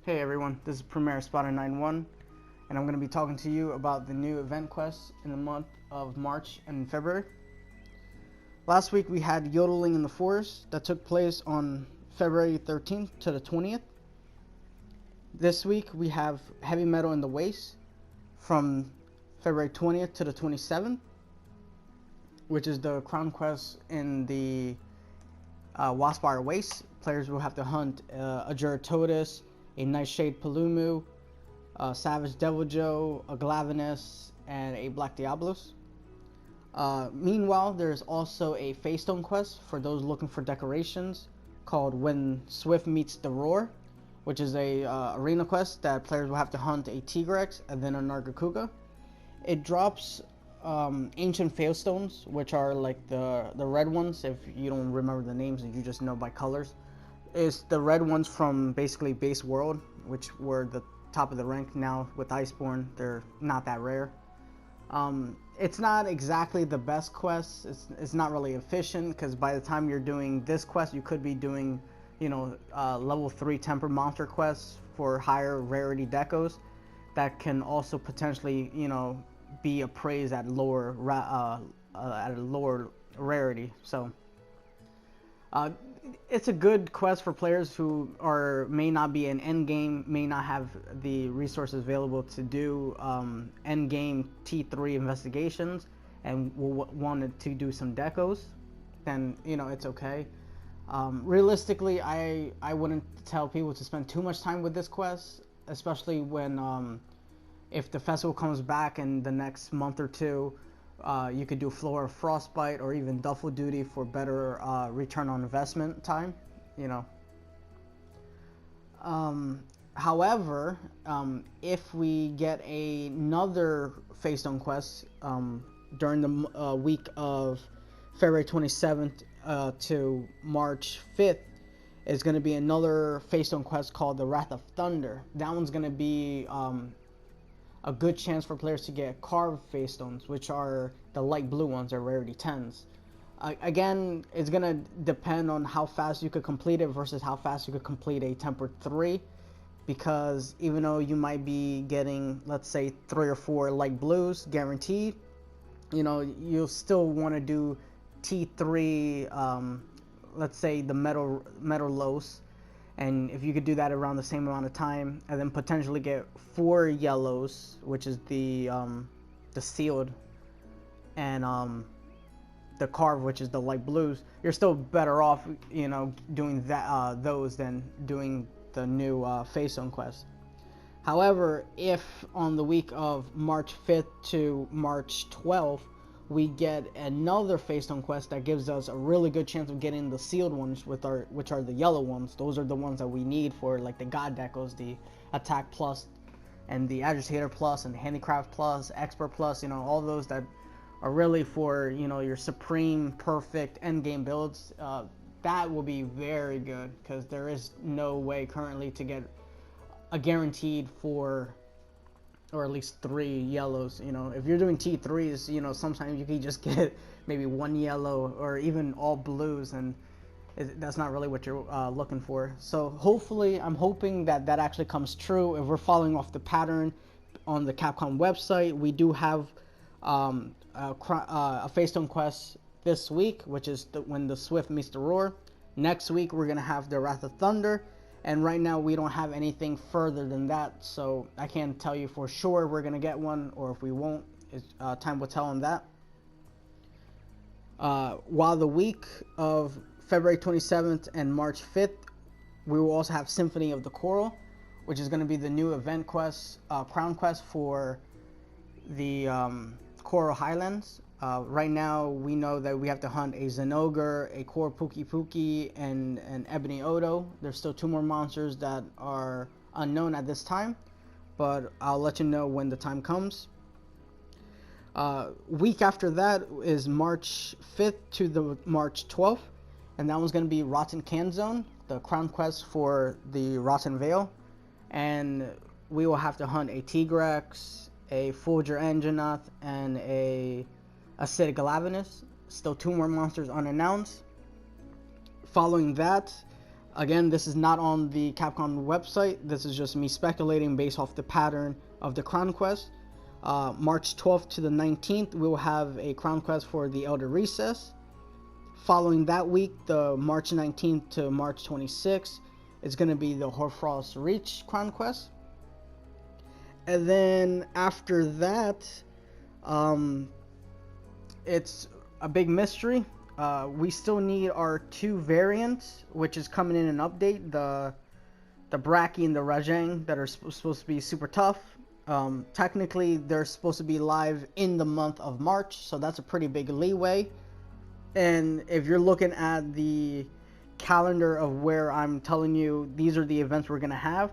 Hey everyone, this is Primera Spotter 91, and I'm going to be talking to you about the new event quests in the month of March and February. Last week we had Yodeling in the Forest that took place on February 13th to the 20th. This week we have Heavy Metal in the Waste from February 20th to the 27th, which is the crown quest in the Waspire Waste. Players will have to hunt a Juratotus, a Nightshade Palumu, a Savage Deviljho, a Glavenus, and a Black Diablos. Meanwhile, there's also a Feystone quest for those looking for decorations called When Swift Meets the Roar, which is a arena quest that players will have to hunt a Tigrex and then a Nargacuga. It drops ancient Feystones, which are like the red ones. If you don't remember the names and you just know by colors, it's the red ones from basically base world, which were the top of the rank. Now with Iceborne, they're not that rare. It's not exactly the best quest. It's not really efficient, because by the time you're doing this quest, you could be doing, level 3 temper monster quests for higher rarity decos that can also potentially, be appraised at lower rarity. So it's a good quest for players who may not be in end game, may not have the resources available to do end game T3 investigations, and will wanted to do some decos. Then it's okay. Realistically, I wouldn't tell people to spend too much time with this quest, especially when if the festival comes back in the next month or two. You could do Floor of Frostbite or even Duffel Duty for better return on investment time, However, if we get another Feystone quest during the week of February 27th to March 5th, is going to be another Feystone quest called the Wrath of Thunder. That one's going to be a good chance for players to get carved Feystones, which are the light blue ones, are rarity 10s. Again, it's going to depend on how fast you could complete it versus how fast you could complete a tempered 3, because even though you might be getting, let's say, 3 or 4 light blues guaranteed, you'll still want to do T3, let's say the metal Los, and if you could do that around the same amount of time, and then potentially get 4 yellows, which is the sealed, and the carved, which is the light blues, you're still better off, doing that those than doing the new Feystone quest. However, if on the week of March 5th to March 12th we get another Feystone quest that gives us a really good chance of getting the sealed ones, which are the yellow ones. Those are the ones that we need for like the God decos, the Attack Plus, and the Agitator Plus, and the Handicraft Plus, Expert Plus. All those that are really for your supreme perfect end game builds. That will be very good, because there is no way currently to get a guaranteed 4 or at least 3 yellows. If you're doing T3s, sometimes you can just get maybe 1 yellow or even all blues, and that's not really what you're looking for. So hopefully, I'm hoping that actually comes true. If we're following off the pattern on the Capcom website, we do have a Feystone quest this week, which is When the Swift Meets the Roar. Next week we're gonna have the Wrath of Thunder. And right now we don't have anything further than that, so I can't tell you for sure if we're going to get one or if we won't. Time will tell on that. While the week of February 27th and March 5th, we will also have Symphony of the Coral, which is going to be the new event quest, crown quest for the Coral Highlands. Right now, we know that we have to hunt a Zenogre, a Core Pookie Pookie, and an Ebony Odo. There's still 2 more monsters that are unknown at this time, but I'll let you know when the time comes. Week after that is March 5th to the March 12th, and that one's going to be Rotten Canzone, the crown quest for the Rotten Vale, and we will have to hunt a Tigrex, a Fulgur Anjanath, and a Acidic Glavenus. Still 2 more monsters unannounced. Following that, Again, this is not on the Capcom website. This is just me speculating based off the pattern of the Crown Quest. March 12th to the 19th, we will have a Crown Quest for the Elder Recess. Following that week, the March 19th to March 26th, it's going to be the Hoarfrost Reach Crown Quest. And then after that, it's a big mystery. We still need our 2 variants, which is coming in an update, the Braki and the Rajang, that are supposed to be super tough. Technically, they're supposed to be live in the month of March, so that's a pretty big leeway. And if you're looking at the calendar of where I'm telling you these are the events we're going to have,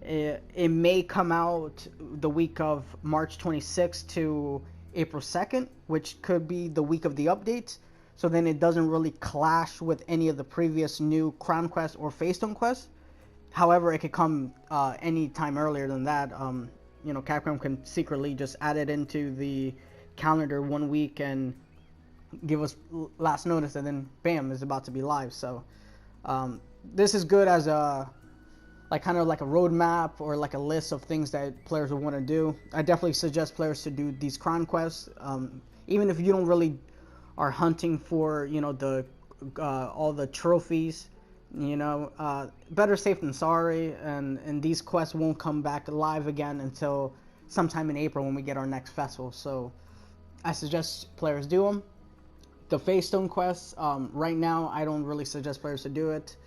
it may come out the week of March 26th to April 2nd, which could be the week of the updates. So then it doesn't really clash with any of the previous new Crown Quest or Feystone Quest. However, it could come any time earlier than that. Capcom can secretly just add it into the calendar 1 week and give us last notice, and then bam, it's about to be live. So this is good as a kind of like a roadmap or like a list of things that players will want to do. I definitely suggest players to do these Crown Quests, even if you don't really are hunting for the all the trophies. Better safe than sorry, and these quests won't come back live again until sometime in April when we get our next festival. So I suggest players do them. The Feystone quests, right now I don't really suggest players to do it.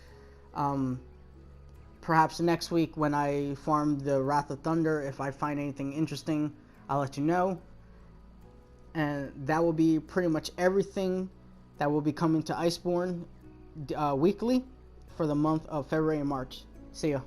Perhaps next week when I farm the Wrath of Thunder, if I find anything interesting, I'll let you know. And that will be pretty much everything that will be coming to Iceborne weekly for the month of February and March. See ya.